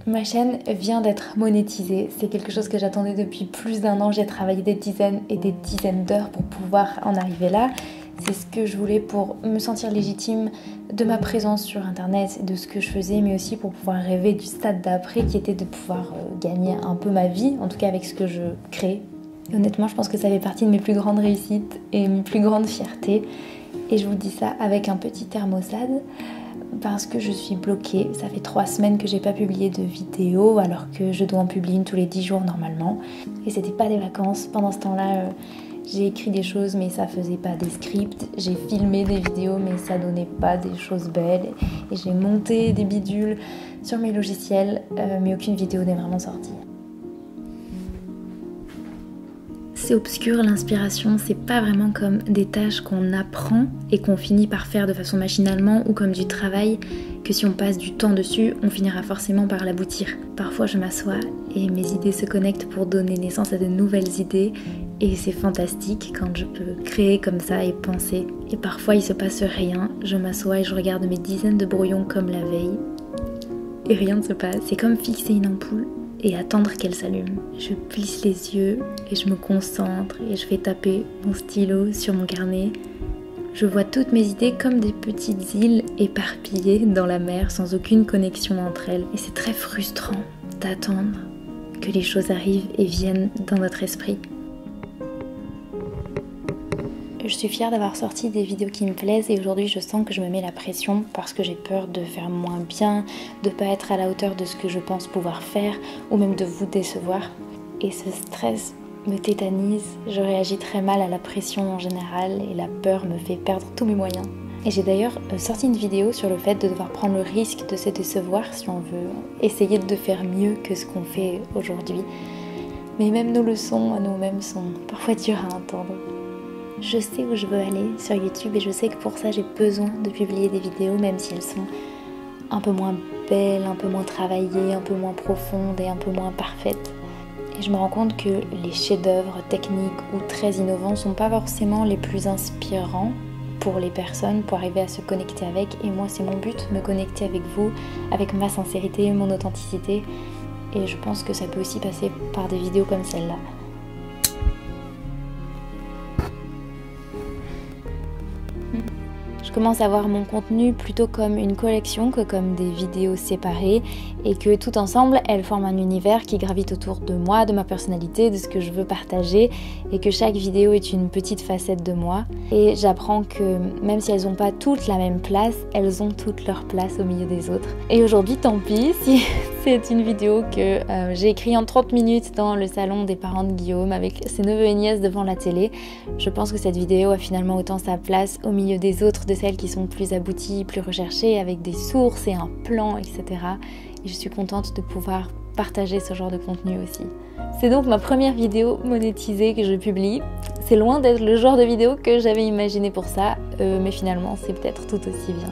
Ma chaîne vient d'être monétisée, c'est quelque chose que j'attendais depuis plus d'1 an, j'ai travaillé des dizaines et des dizaines d'heures pour pouvoir en arriver là. C'est ce que je voulais pour me sentir légitime de ma présence sur internet et de ce que je faisais, mais aussi pour pouvoir rêver du stade d'après qui était de pouvoir gagner un peu ma vie, en tout cas avec ce que je crée. Et honnêtement, je pense que ça fait partie de mes plus grandes réussites et mes plus grandes fiertés. Et je vous dis ça avec un petit thermosade parce que je suis bloquée. Ça fait 3 semaines que j'ai pas publié de vidéo alors que je dois en publier une tous les 10 jours normalement. Et c'était pas des vacances. Pendant ce temps-là, j'ai écrit des choses mais ça faisait pas des scripts. J'ai filmé des vidéos mais ça donnait pas des choses belles. Et j'ai monté des bidules sur mes logiciels mais aucune vidéo n'est vraiment sortie. C'est obscur, l'inspiration, c'est pas vraiment comme des tâches qu'on apprend et qu'on finit par faire de façon machinalement ou comme du travail que si on passe du temps dessus, on finira forcément par l'aboutir. Parfois je m'assois et mes idées se connectent pour donner naissance à de nouvelles idées et c'est fantastique quand je peux créer comme ça et penser. Et parfois il se passe rien, je m'assois et je regarde mes dizaines de brouillons comme la veille et rien ne se passe. C'est comme fixer une ampoule et attendre qu'elle s'allume. Je plisse les yeux et je me concentre et je fais taper mon stylo sur mon carnet. Je vois toutes mes idées comme des petites îles éparpillées dans la mer sans aucune connexion entre elles. Et c'est très frustrant d'attendre que les choses arrivent et viennent dans notre esprit. Je suis fière d'avoir sorti des vidéos qui me plaisent et aujourd'hui je sens que je me mets la pression parce que j'ai peur de faire moins bien, de pas être à la hauteur de ce que je pense pouvoir faire ou même de vous décevoir. Et ce stress me tétanise, je réagis très mal à la pression en général et la peur me fait perdre tous mes moyens. Et j'ai d'ailleurs sorti une vidéo sur le fait de devoir prendre le risque de se décevoir si on veut essayer de faire mieux que ce qu'on fait aujourd'hui. Mais même nos leçons à nous-mêmes sont parfois dures à entendre. Je sais où je veux aller sur YouTube et je sais que pour ça j'ai besoin de publier des vidéos même si elles sont un peu moins belles, un peu moins travaillées, un peu moins profondes et un peu moins parfaites. Et je me rends compte que les chefs-d'œuvre techniques ou très innovants sont pas forcément les plus inspirants pour les personnes pour arriver à se connecter avec. Et moi c'est mon but, me connecter avec vous, avec ma sincérité, mon authenticité. Et je pense que ça peut aussi passer par des vidéos comme celle-là. Je commence à voir mon contenu plutôt comme une collection que comme des vidéos séparées et que tout ensemble elles forment un univers qui gravite autour de moi, de ma personnalité, de ce que je veux partager et que chaque vidéo est une petite facette de moi. Et j'apprends que même si elles n'ont pas toutes la même place, elles ont toutes leur place au milieu des autres. Et aujourd'hui tant pis si c'est une vidéo que j'ai écrite en 30 minutes dans le salon des parents de Guillaume avec ses neveux et nièces devant la télé. Je pense que cette vidéo a finalement autant sa place au milieu des autres, de celles qui sont plus abouties, plus recherchées, avec des sources et un plan, etc. Et je suis contente de pouvoir partager ce genre de contenu aussi. C'est donc ma première vidéo monétisée que je publie. C'est loin d'être le genre de vidéo que j'avais imaginé pour ça, mais finalement c'est peut-être tout aussi bien.